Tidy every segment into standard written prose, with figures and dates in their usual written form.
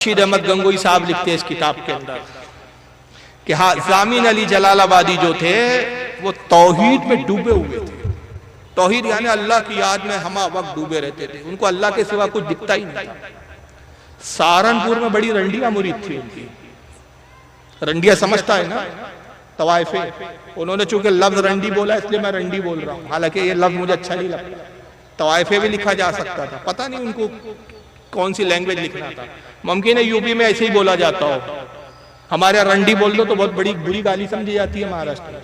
रशीद अहमद गंगोई साहब लिखते हैं इस किताब के अंदर कि हाँ, ज़ामिन अली जलालाबादी जो थे वो तौहीद में डूबे हुए थे। तौहीद यानी अल्लाह की याद में हम वक्त डूबे रहते थे, उनको अल्लाह के सिवा कुछ दिखता ही नहीं था। सहारनपुर में बड़ी रंडिया मुरीद थी उनकी। रंडिया समझता है ना, तवाइफे। उन्होंने चूंकि लफ्ज रंडी बोला इसलिए मैं रंडी बोल रहा हूँ, हालांकि ये लफ्ज मुझे अच्छा नहीं लगता। तवाइफे भी लिखा जा सकता था, पता नहीं उनको कौन सी लैंग्वेज लिखना था। मुमकिन है यूपी में ऐसे ही बोला जाता हो, हमारे यहाँ रंडी बोल दो तो बहुत बड़ी बुरी गाली समझी जाती है महाराष्ट्र में।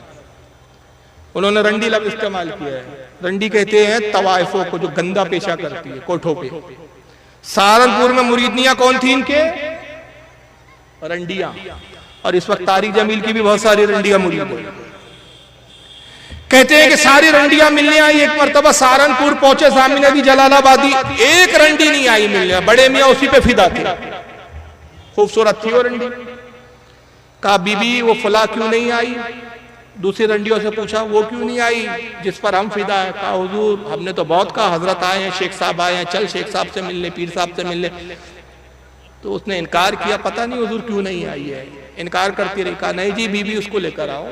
उन्होंने रंडी लफ्ज इस्तेमाल किया है। रंडी कहते हैं तवाइफों को जो गंदा पेशा करती है कोठों पे। सहारनपुर में मुरीदनियां कौन थी इनके? रंडिया। और इस वक्त तारिक जमील की भी बहुत सारी रंडिया मुरीद है। कहते हैं कि सारी रंडियां मिलने आई। एक मरतबा सहारनपुर पहुंचे ज़ामिन अली जलालाबादी, एक रंडी नहीं आई मिलने। बड़े मियाँ उसी पे फिदा थे, खूबसूरत थी वो रंडी। कहा बीबी वो फला क्यों नहीं आई? दूसरी रंडियों से पूछा वो क्यों नहीं आई जिस पर हम फिदा है? कहा हुजूर हमने तो बहुत कहा, हजरत आए हैं, शेख साहब आए हैं, चल शेख साहब से मिलने, पीर साहब से मिलने। तो उसने इनकार किया, पता नहीं हुजूर क्यों नहीं आई है। इनकार करती रही। कहा नहीं जी बीबी उसको लेकर आओ।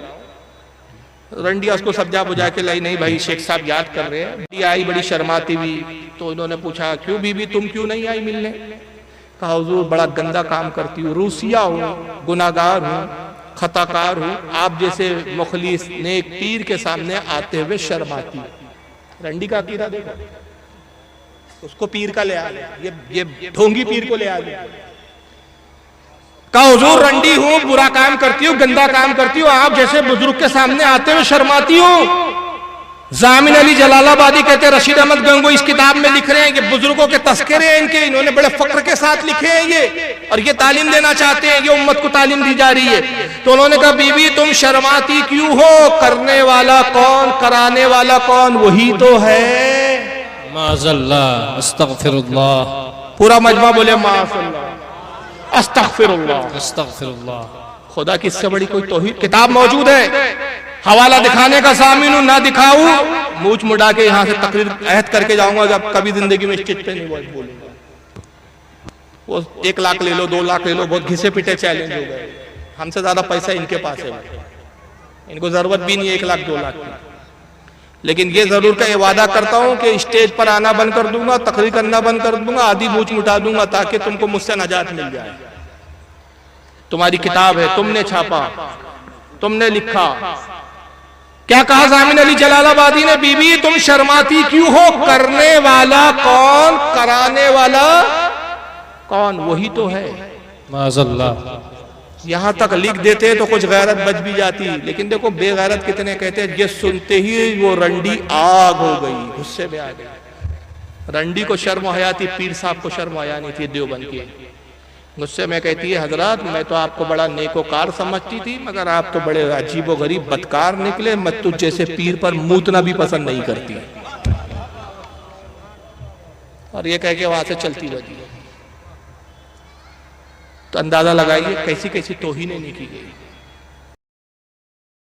रंडिया उसको सब्जा बुझा के लाई, नहीं भाई शेख साहब याद कर रहे हैं। बीबी आई बड़ी शर्माती हुई। तो इन्होंने पूछा क्यों बीबी तुम क्यों नहीं आई मिलने? कहा हुजूर बड़ा गंदा काम करती हूँ, रूसिया हूँ, गुनाहगार हूँ, खताकार हूँ, आप जैसे मुखलिस नेक पीर के सामने आते हुए शर्माती हूँ। रंडी का अकीदा देखो, उसको पीर का ले आ, ये ढोंगी पीर को ले आ गया। कहा हुजूर रंडी हूँ, बुरा काम करती हूँ, गंदा काम करती हूँ, आप जैसे बुजुर्ग के सामने आते हुए शर्माती हूँ। ज़ामिन अली जलालाबादी कहते हैं रशीद अहमद गंगोई इस किताब में लिख रहे हैं कि बुजुर्गों के तस्करे हैं इनके, इन्होंने बड़े फक्र के साथ लिखे हैं ये, और ये तालीम देना चाहते हैं, ये उम्मत को तालीम दी जा रही है। तो उन्होंने कहा बीबी तुम शर्माती क्यों हो? करने वाला कौन, कराने वाला कौन? वही तो है। माज़अल्लाह, अस्तग़फिरुल्लाह। पूरा मजमा बोले माज़अल्लाह, अस्तग़फिरुल्लाह, अस्तग़फिरुल्लाह। खुदा की इससे बड़ी कोई तौहीद किताब मौजूद है? हवाला दिखाने का सामीन हूं, ना दिखाऊं, मूछ मुड़ा के यहां से तकरीर अहद करके जाऊंगा जब कभी जिंदगी में स्टेज पे नहीं बोलूंगा। वो 1 लाख ले लो, 2 लाख ले लो, बहुत घिसे पिटे चैलेंज हो गए। हमसे ज्यादा पैसा इनके पास है, इनको जरूरत भी नहीं है 1 लाख 2 लाख की। लेकिन ये जरूर का वादा करता हूं कि स्टेज पर आना बंद कर दूंगा, तकरीर करना बंद कर दूंगा, आधी मूछ मुटा दूंगा ताकि तुमको मुझसे नजात मिल जाए। तुम्हारी किताब है, तुमने छापा, तुमने लिखा। क्या कहा ज़ामिन अली जलालाबादी ने? बीबी तुम शर्माती क्यों हो? करने वाला कौन, कराने वाला कौन? वही तो है। माज़अल्लाह। यहां तक लिख देते तो कुछ गैरत बच भी जाती, लेकिन देखो बेगैरत कितने कहते हैं ये सुनते ही वो रंडी आग हो गई, गुस्से में आ गई। रंडी को शर्म हया थी, पीर साहब को शर्म हया नहीं थी देवबंद की। गुस्से में कहती है हजरत मैं तो आपको बड़ा नेकोकार समझती थी, मगर आप तो बड़े अजीबो गरीब बदकार निकले। मैं तुझ जैसे पीर पर मूतना भी पसंद नहीं करती। और ये कह के वहां से चलती बची। तो अंदाजा लगाइए कैसी कैसी तौहीनें नहीं की गई।